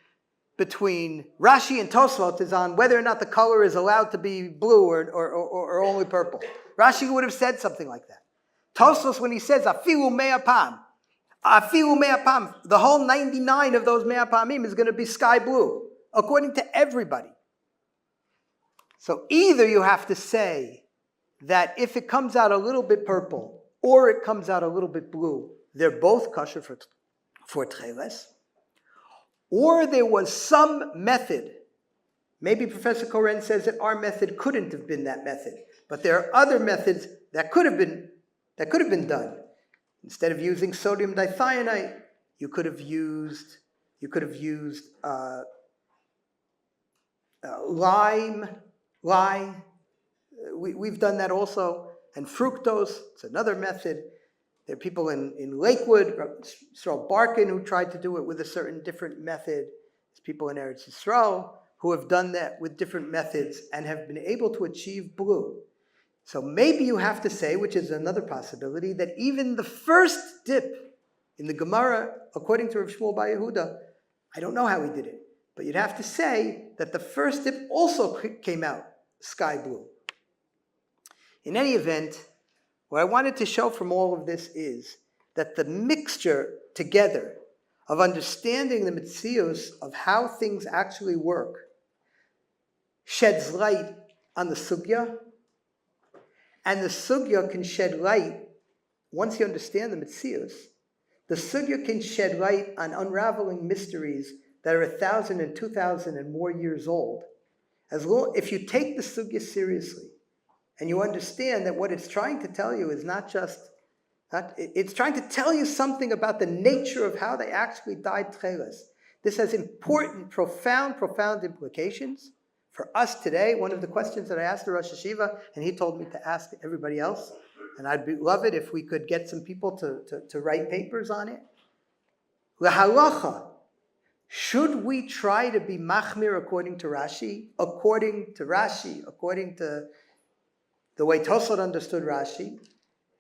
Rashi and Tosfot is on whether or not the color is allowed to be blue or only purple. Rashi would have said something like that. Tosfot, when he says, afilu mea pam, the whole 99 of those mea pamim is going to be sky blue, according to everybody. So either you have to say that if it comes out a little bit purple or it comes out a little bit blue, they're both kosher for Tekhelet. Or there was some method. Maybe Professor Koren says that our method couldn't have been that method, but there are other methods that could have been done. Instead of using sodium dithionite, you could have used lime. We've done that also, and fructose. It's another method. There are people in Lakewood, Yisrael Barkin, who tried to do it with a certain different method. There's people in Eretz Yisrael who have done that with different methods and have been able to achieve blue. So maybe you have to say, which is another possibility, that even the first dip in the Gemara, according to Rav Shmuel Bar Yehuda, I don't know how he did it, but you'd have to say that the first dip also came out sky blue. In any event, what I wanted to show from all of this is that the mixture together of understanding the metzius of how things actually work sheds light on the sugya, and the sugya can shed light, once you understand the metzius, the sugya can shed light on unraveling mysteries that are 1,000 and 2,000 and more years old. If you take the sugya seriously, and you understand that what it's trying to tell you is it's trying to tell you something about the nature of how they actually died Tekhelet. This has important, profound implications for us today. One of the questions that I asked the Rosh Yeshiva, and he told me to ask everybody else, and I'd love it if we could get some people to write papers on it. L'halacha, should we try to be machmir according to Rashi, according to the way Tosfot understood Rashi,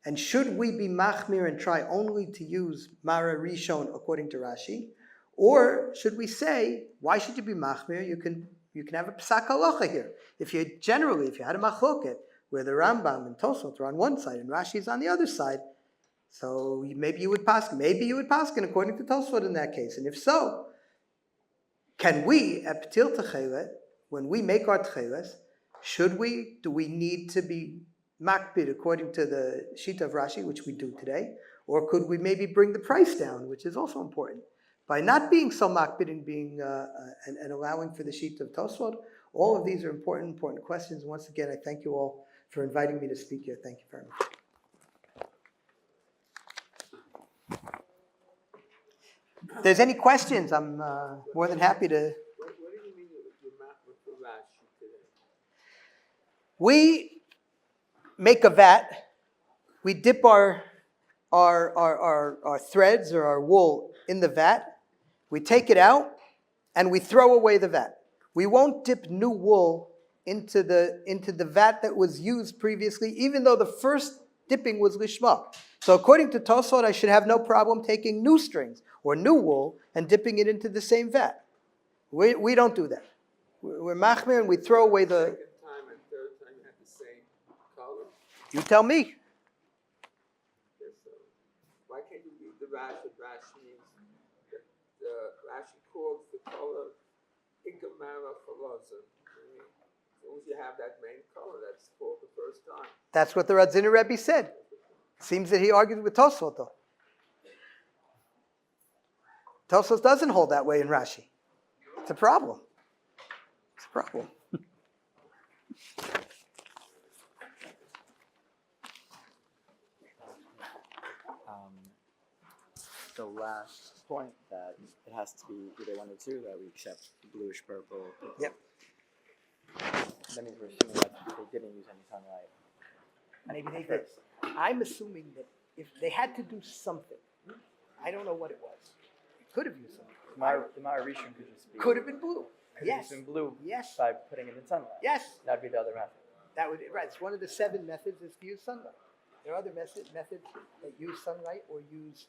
and should we be machmir and try only to use Mara Rishon according to Rashi, or should we say, why should you be machmir? You can have a psak halacha here. If you had a machloket where the Rambam and Tosfot are on one side and Rashi is on the other side, so maybe you would paskin according to Tosfot in that case. And if so, can we at Ptil Tekhelet, when we make our Tekhelet, do we need to be makbid according to the sheet of Rashi, which we do today, or could we maybe bring the price down, which is also important, by not being so makbid and being and allowing for the sheet of Tosfot? All of these are important questions. Once again, I thank you all for inviting me to speak here. Thank you very much. If there's any questions, I'm more than happy to. What do you mean you're makbid for Rashi today? We make a vat. We dip our threads or our wool in the vat. We take it out and we throw away the vat. We won't dip new wool into the vat that was used previously, even though the first dipping was lishma. So according to Tosfot, I should have no problem taking new strings or new wool and dipping it into the same vat. We don't do that. We're machmir and we throw away the. Second time and third time you have the same color. You tell me. Yes, so why can't you read the Rashi? Rashi means that the Rashi calls the color ikamara falazim. As long as you have that main color, that's called the first time. That's what the Radziner Rebbe said. Seems that he argued with Tosfot though. Tosfot doesn't hold that way in Rashi. It's a problem. The last point that it has to be either one or two, that we accept bluish purple. Yep. That means we're assuming that they didn't use any sunlight. Maybe they did. I'm assuming that if they had to do something, I don't know what it was. It could have used something. The Ma'ar Rishon could just be. Could have been blue. Could Yes. have just been blue. Yes. By putting it in sunlight. Yes. That'd be the other method. That would right. It's one of the 7 methods is to use sunlight. There are other methods that use sunlight or use